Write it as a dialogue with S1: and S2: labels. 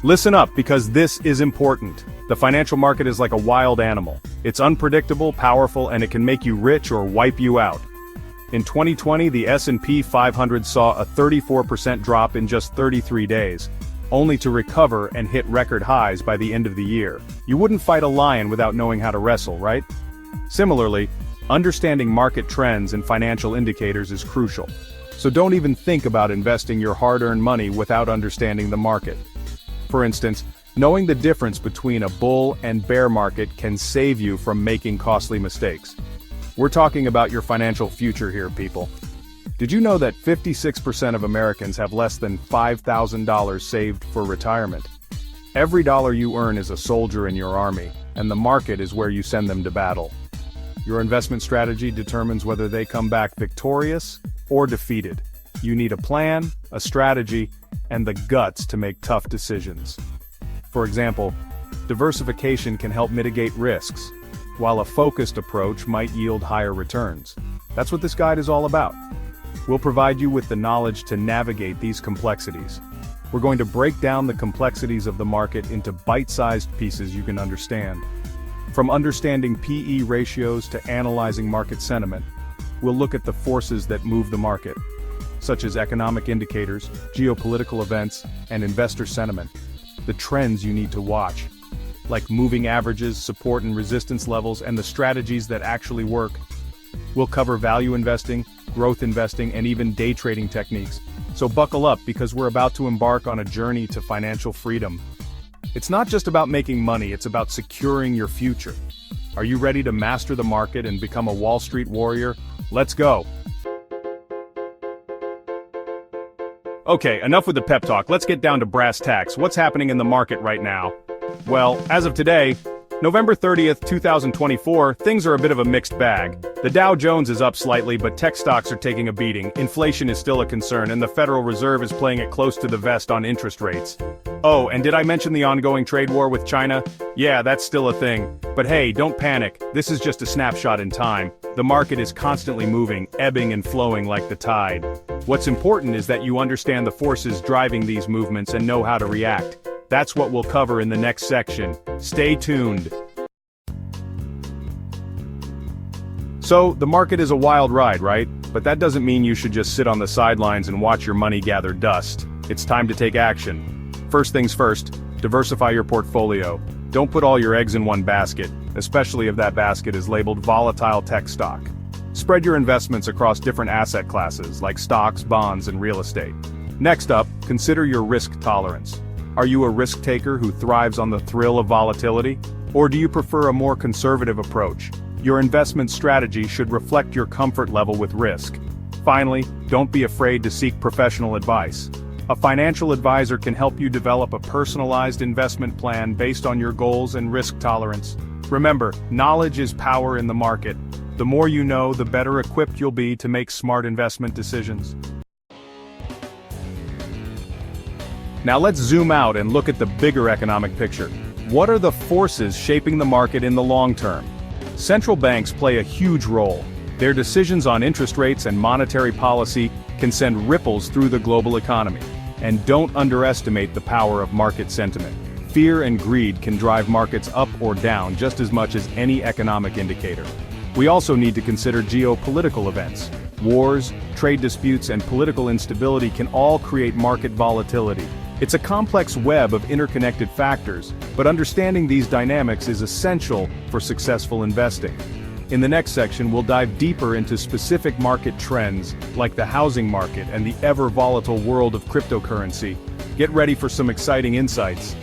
S1: Listen up, because this is important. The financial market is like a wild animal. It's unpredictable, powerful, and it can make you rich or wipe you out. In 2020, the S&P 500 saw a 34% drop in just 33 days, only to recover and hit record highs by the end of the year. You wouldn't fight a lion without knowing how to wrestle, right? Similarly, understanding market trends and financial indicators is crucial. So don't even think about investing your hard-earned money without understanding the market. For instance, knowing the difference between a bull and bear market can save you from making costly mistakes. We're talking about your financial future here, people. Did you know that 56% of Americans have less than $5,000 saved for retirement? Every dollar you earn is a soldier in your army, and the market is where you send them to battle. Your investment strategy determines whether they come back victorious or defeated. You need a plan, a strategy, and the guts to make tough decisions. For example, diversification can help mitigate risks, while a focused approach might yield higher returns. That's what this guide is all about. We'll provide you with the knowledge to navigate these complexities. We're going to break down the complexities of the market into bite-sized pieces you can understand. From understanding PE ratios to analyzing market sentiment, we'll look at the forces that move the market, such as economic indicators, geopolitical events, and investor sentiment. The trends you need to watch, like moving averages, support and resistance levels, and the strategies that actually work. We'll cover value investing, growth investing, and even day trading techniques. So buckle up, because we're about to embark on a journey to financial freedom. It's not just about making money, it's about securing your future. Are you ready to master the market and become a Wall Street warrior? Let's go! Okay, enough with the pep talk, let's get down to brass tacks. What's happening in the market right now? Well, as of today, November 30th, 2024, things are a bit of a mixed bag. The Dow Jones is up slightly, but tech stocks are taking a beating. Inflation is still a concern, and the Federal Reserve is playing it close to the vest on interest rates. Oh, and did I mention the ongoing trade war with China? Yeah, that's still a thing. But hey, don't panic, this is just a snapshot in time. The market is constantly moving, ebbing and flowing like the tide. What's important is that you understand the forces driving these movements and know how to react. That's what we'll cover in the next section. Stay tuned. So, the market is a wild ride, right? But that doesn't mean you should just sit on the sidelines and watch your money gather dust. It's time to take action. First things first, diversify your portfolio. Don't put all your eggs in one basket, especially if that basket is labeled volatile tech stock. Spread your investments across different asset classes like stocks, bonds, and real estate. Next up, consider your risk tolerance. Are you a risk taker who thrives on the thrill of volatility? Or do you prefer a more conservative approach? Your investment strategy should reflect your comfort level with risk. Finally, don't be afraid to seek professional advice. A financial advisor can help you develop a personalized investment plan based on your goals and risk tolerance. Remember, knowledge is power in the market. The more you know, the better equipped you'll be to make smart investment decisions. Now let's zoom out and look at the bigger economic picture. What are the forces shaping the market in the long term? Central banks play a huge role. Their decisions on interest rates and monetary policy can send ripples through the global economy. And don't underestimate the power of market sentiment. Fear and greed can drive markets up or down just as much as any economic indicator. We also need to consider geopolitical events. Wars, trade disputes, and political instability can all create market volatility. It's a complex web of interconnected factors, but understanding these dynamics is essential for successful investing. In the next section, we'll dive deeper into specific market trends, like the housing market and the ever-volatile world of cryptocurrency. Get ready for some exciting insights.